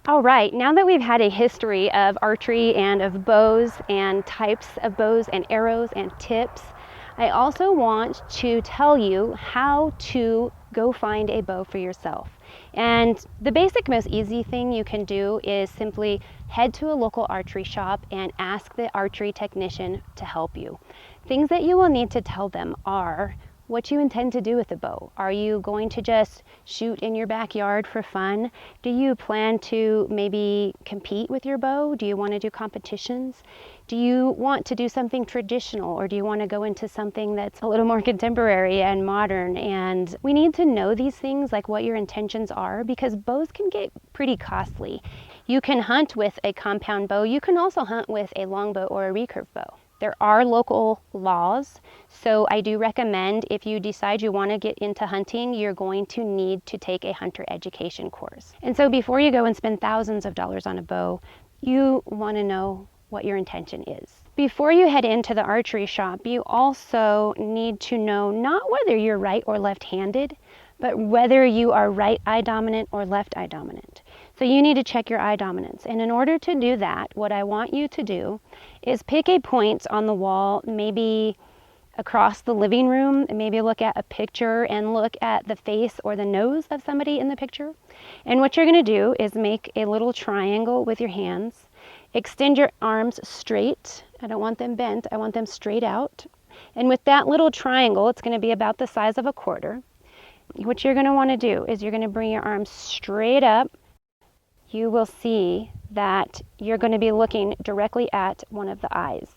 All right, now that we've had a history of archery and of bows and types of bows and arrows and tips, I also want to tell you how to go find a bow for yourself. And the basic, most easy thing you can do is simply head to a local archery shop and ask the archery technician to help you. Things that you will need to tell them are what you intend to do with the bow. Are you going to just shoot in your backyard for fun? Do you plan to maybe compete with your bow? Do you want to do competitions? Do you want to do something traditional, or do you want to go into something that's a little more contemporary and modern? And we need to know these things, like what your intentions are, because bows can get pretty costly. You can hunt with a compound bow. You can also hunt with a longbow or a recurve bow. There are local laws, so I do recommend, if you decide you want to get into hunting, you're going to need to take a hunter education course. And so before you go and spend thousands of dollars on a bow, you want to know what your intention is. Before you head into the archery shop, you also need to know not whether you're right or left-handed, but whether you are right eye dominant or left eye dominant. So you need to check your eye dominance. And in order to do that, what I want you to do is pick a point on the wall, maybe across the living room, and maybe look at a picture and look at the face or the nose of somebody in the picture. And what you're going to do is make a little triangle with your hands. Extend your arms straight. I don't want them bent. I want them straight out. And with that little triangle, it's going to be about the size of a quarter. What you're going to want to do is you're going to bring your arms straight up. You will see that you're going to be looking directly at one of the eyes.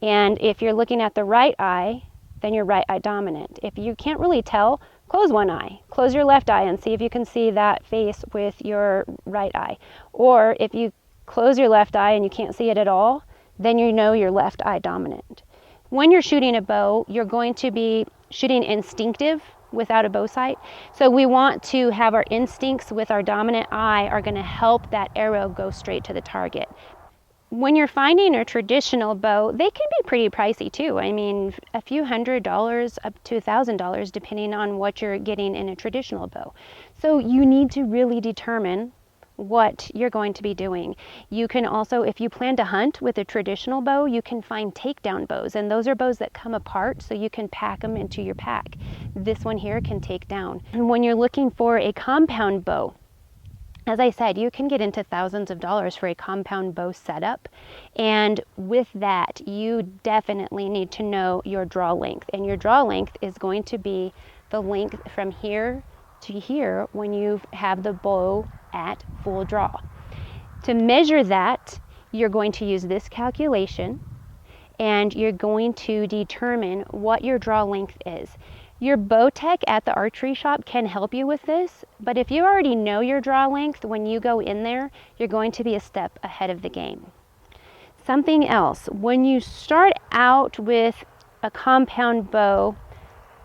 And if you're looking at the right eye, then you're right eye dominant. If you can't really tell, close one eye. Close your left eye and see if you can see that face with your right eye. Or if you close your left eye and you can't see it at all, then you know you're left eye dominant. When you're shooting a bow, you're going to be shooting instinctive without a bow sight. So we want to have our instincts with our dominant eye are going to help that arrow go straight to the target. When you're finding a traditional bow, they can be pretty pricey too. I mean, a few $100s up to $1,000 depending on what you're getting in a traditional bow. So you need to really determine what you're going to be doing. You can also, if you plan to hunt with a traditional bow, you can find takedown bows, and those are bows that come apart so you can pack them into your pack. This one here can take down. And when you're looking for a compound bow, as I said, you can get into thousands of dollars for a compound bow setup, and with that, you definitely need to know your draw length, and your draw length is going to be the length from here to here when you have the bow at full draw. To measure that, you're going to use this calculation, and you're going to determine what your draw length is. Your bow tech at the archery shop can help you with this, but if you already know your draw length, when you go in there, you're going to be a step ahead of the game. Something else, when you start out with a compound bow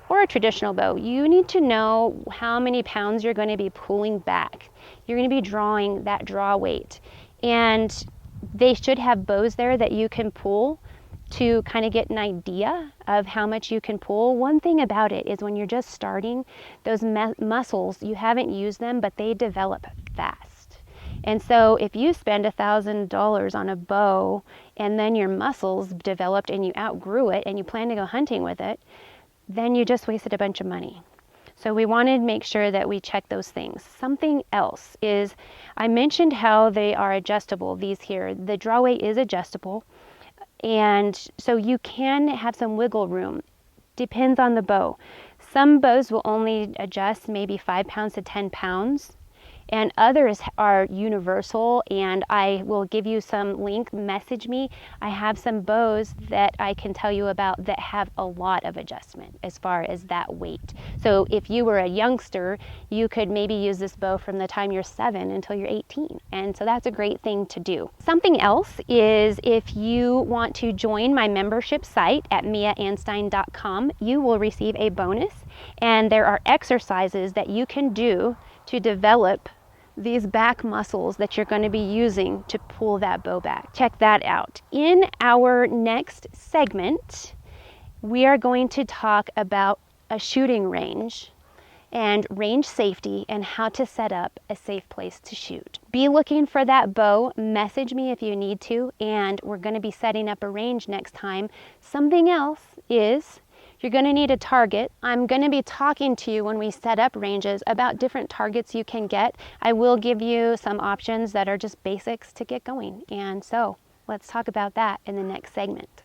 or a traditional bow, you need to know how many pounds you're going to be pulling back. You're going to be drawing that draw weight, and they should have bows there that you can pull to kind of get an idea of how much you can pull. One thing about it is when you're just starting, those muscles, you haven't used them, but they develop fast. And so if you spend $1,000 on a bow and then your muscles developed and you outgrew it and you plan to go hunting with it, then you just wasted a bunch of money. So we wanted to make sure that we check those things. Something else is, I mentioned how they are adjustable, these here. The draw weight is adjustable, and so you can have some wiggle room. Depends on the bow. Some bows will only adjust maybe 5 pounds to 10 pounds. And others are universal, and I will give you some link, message me. I have some bows that I can tell you about that have a lot of adjustment as far as that weight. So if you were a youngster, you could maybe use this bow from the time you're 7 until you're 18. And so that's a great thing to do. Something else is, if you want to join my membership site at miaanstein.com, you will receive a bonus, and there are exercises that you can do to develop these back muscles that you're going to be using to pull that bow back. Check that out. In our next segment, we are going to talk about a shooting range and range safety and how to set up a safe place to shoot. Be looking for that bow. Message me if you need to, and we're going to be setting up a range next time. Something else is you're going to need a target. I'm going to be talking to you when we set up ranges about different targets you can get. I will give you some options that are just basics to get going. And so let's talk about that in the next segment.